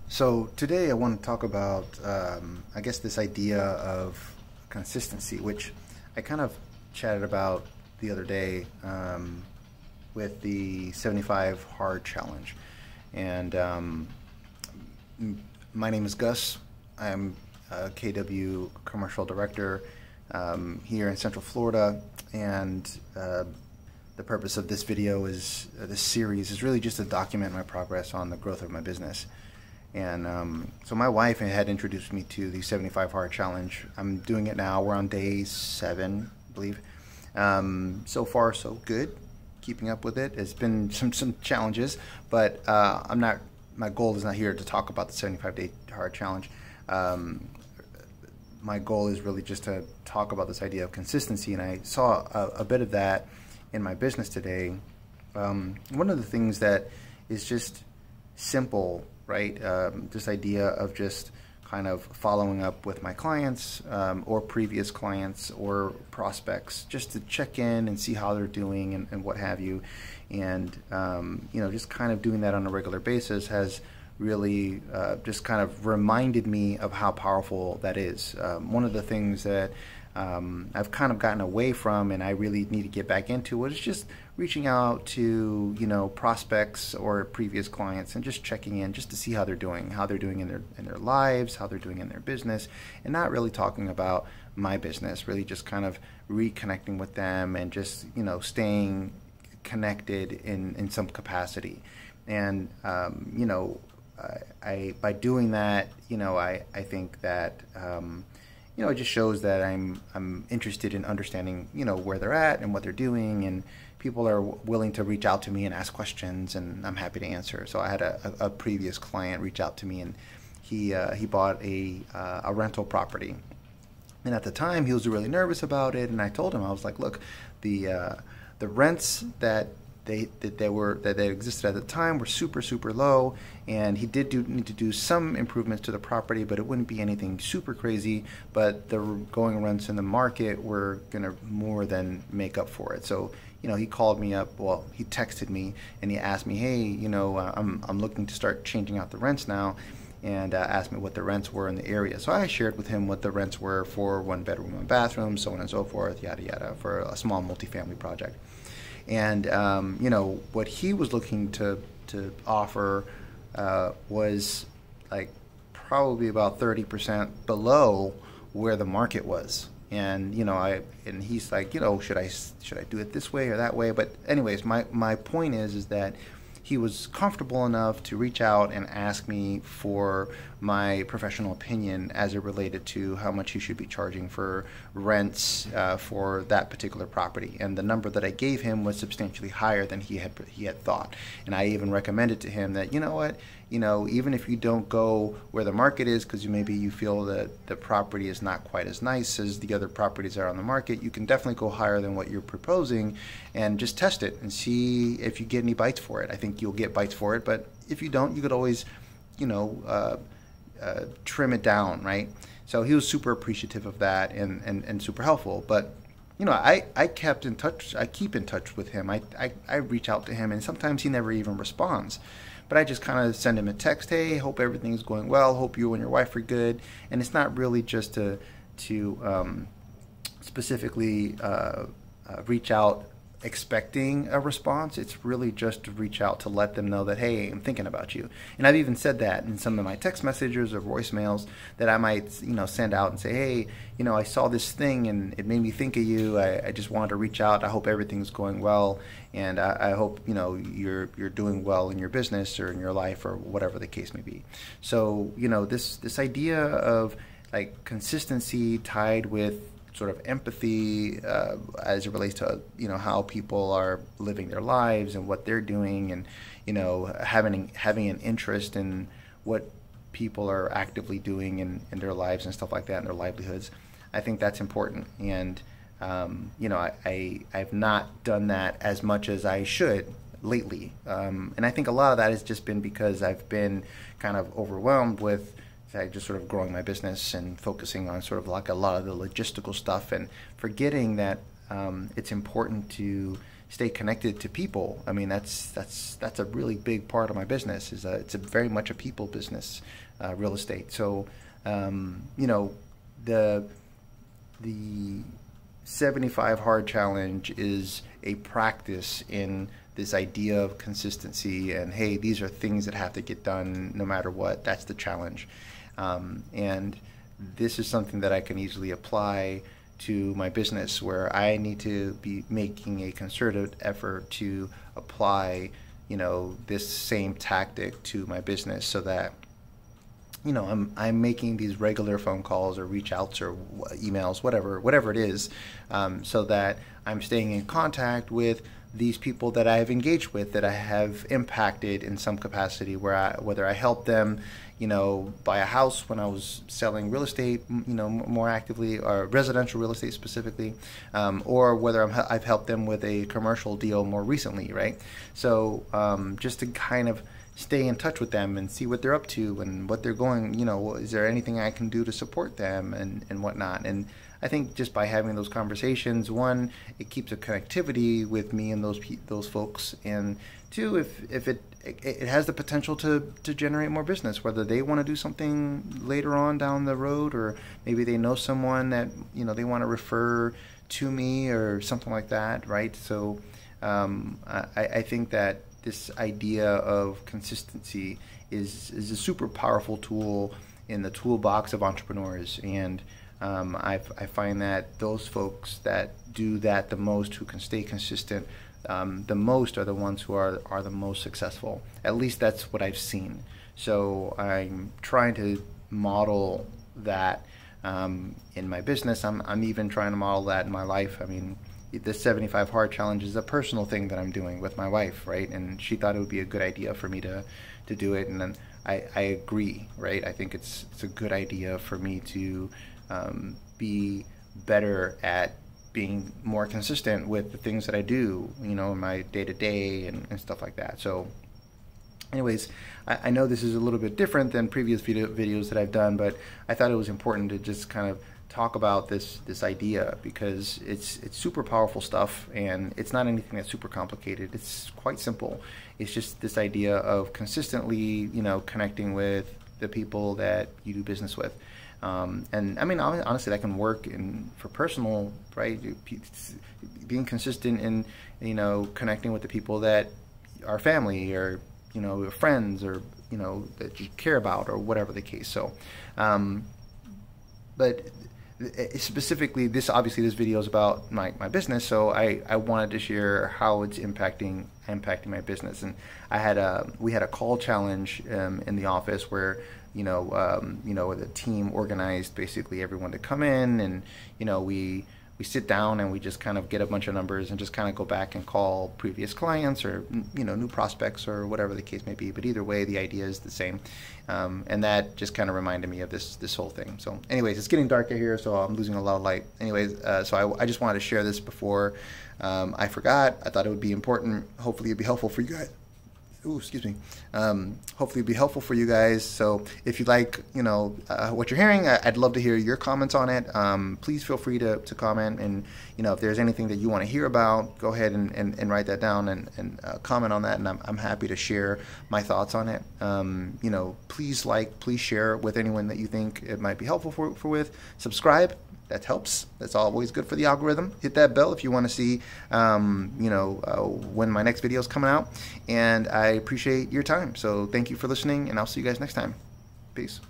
So today I want to talk about, I guess, this idea of consistency, which I kind of chatted about the other day with the 75 Hard Challenge. And my name is Gus. I'm a KW Commercial Director here in Central Florida. And the purpose of this video is, this series is really just to document my progress on the growth of my business. And so my wife had introduced me to the 75 Hard Challenge. I'm doing it now. We're on day 7, I believe. So far, so good. Keeping up with it. It's been some challenges, but I'm not. My goal is not here to talk about the 75-day Hard Challenge. My goal is really just to talk about this idea of consistency, and I saw a bit of that in my business today. One of the things that is just simple, right? This idea of just kind of following up with my clients or previous clients or prospects, just to check in and see how they're doing and what have you. And, you know, just kind of doing that on a regular basis has really just kind of reminded me of how powerful that is. One of the things that I've kind of gotten away from and I really need to get back into was just reaching out to, you know, prospects or previous clients and just checking in just to see how they're doing in their lives, how they're doing in their business, and not really talking about my business, really just kind of reconnecting with them and just, you know, staying connected in some capacity. And, you know, by doing that, you know, I think that, you know, it just shows that I'm interested in understanding, you know, where they're at and what they're doing, and people are willing to reach out to me and ask questions, and I'm happy to answer. So I had a previous client reach out to me, and he bought a rental property, and at the time he was really nervous about it, and I told him, I was like, look, the rents that that existed at the time were super low, and he did need to do some improvements to the property, but it wouldn't be anything super crazy. But the going rents in the market were gonna more than make up for it. So, you know, he called me up. Well, he texted me and he asked me, hey, you know, I'm looking to start changing out the rents now, and asked me what the rents were in the area. So I shared with him what the rents were for 1 bedroom, 1 bathroom, so on and so forth, yada yada, for a small multifamily project. And you know, what he was looking to offer was like probably about 30% below where the market was. And you know, and he's like, you know, should I do it this way or that way? But anyways, my point is that he was comfortable enough to reach out and ask me for my professional opinion as it related to how much he should be charging for rents for that particular property. And the number that I gave him was substantially higher than he had thought. And I even recommended to him that, you know what, you know, even if you don't go where the market is because maybe you feel that the property is not quite as nice as the other properties that are on the market, you can definitely go higher than what you're proposing and just test it and see if you get any bites for it. I think you'll get bites for it, but if you don't, you could always, you know, trim it down, right? So he was super appreciative of that and super helpful. But you know, I kept in touch. I keep in touch with him. I reach out to him, and sometimes he never even responds. But I just kind of send him a text, hey, hope everything's going well, hope you and your wife are good. And it's not really just to specifically reach out expecting a response. It's really just to reach out to let them know that, hey, I'm thinking about you. And I've even said that in some of my text messages or voicemails that I might, you know, send out and say, hey, you know, I saw this thing and it made me think of you. I just wanted to reach out. I hope everything's going well, and I hope, you know, you're doing well in your business or in your life or whatever the case may be. So, you know, this idea of like consistency tied with sort of empathy as it relates to, you know, how people are living their lives and what they're doing, and, you know, having an interest in what people are actively doing in their lives and stuff like that, and their livelihoods. I think that's important. And you know, I've not done that as much as I should lately, and I think a lot of that has just been because I've been kind of overwhelmed with just sort of growing my business and focusing on sort of like a lot of the logistical stuff, and forgetting that it's important to stay connected to people. I mean, that's a really big part of my business. It's a very much a people business, real estate. So, you know, the 75 Hard Challenge is a practice in this idea of consistency, and hey, these are things that have to get done no matter what. That's the challenge. And this is something that I can easily apply to my business, where I need to be making a concerted effort to apply, you know, this same tactic to my business, so that, you know, I'm making these regular phone calls or reach outs or emails, whatever it is, so that I'm staying in contact with these people that I have engaged with, that I have impacted in some capacity, whether I help them, you know, buy a house when I was selling real estate, you know, more actively, or residential real estate specifically, or whether I've helped them with a commercial deal more recently, right? So just to kind of stay in touch with them and see what they're up to and what they're going, you know, is there anything I can do to support them and whatnot. And I think just by having those conversations, one, it keeps a connectivity with me and those folks, and two, if it has the potential to generate more business, whether they want to do something later on down the road, or maybe they know someone that, you know, they want to refer to me or something like that, right? So I think that this idea of consistency is a super powerful tool in the toolbox of entrepreneurs, and I find that those folks that do that the most, who can stay consistent the most, are the ones who are the most successful. At least that's what I've seen. So I'm trying to model that in my business. I'm even trying to model that in my life. I mean, the 75 Hard Challenge is a personal thing that I'm doing with my wife, right? And she thought it would be a good idea for me to do it, and then I agree, right? I think it's a good idea for me to be better at being more consistent with the things that I do, you know, in my day-to-day and stuff like that. So anyways, I know this is a little bit different than previous videos that I've done, but I thought it was important to just kind of talk about this idea, because it's super powerful stuff, and it's not anything that's super complicated. It's quite simple. It's just this idea of consistently, you know, connecting with the people that you do business with. And I mean, honestly, that can work for personal, right? Being consistent in, you know, connecting with the people that are family, or, you know, friends, or, you know, that you care about, or whatever the case. So, but specifically, this video is about my business, so I wanted to share how it's impacting my business. And we had a call challenge in the office, where you know, the team organized basically everyone to come in, and you know, we sit down and we just kind of get a bunch of numbers and just kind of go back and call previous clients, or, you know, new prospects, or whatever the case may be. But either way, the idea is the same, and that just kind of reminded me of this whole thing. So anyways, it's getting darker here, so I'm losing a lot of light. Anyways, so I just wanted to share this before I forgot. I thought it would be important. Hopefully it'd be helpful for you guys. Ooh, excuse me. Hopefully it'd be helpful for you guys. So if you like, you know, what you're hearing, I'd love to hear your comments on it. Please feel free to comment, and you know, if there's anything that you want to hear about, go ahead and write that down and comment on that, and I'm happy to share my thoughts on it. You know, please share with anyone that you think it might be helpful for. Subscribe. That helps. That's always good for the algorithm. Hit that bell if you want to see, you know, when my next video is coming out. And I appreciate your time. So thank you for listening, and I'll see you guys next time. Peace.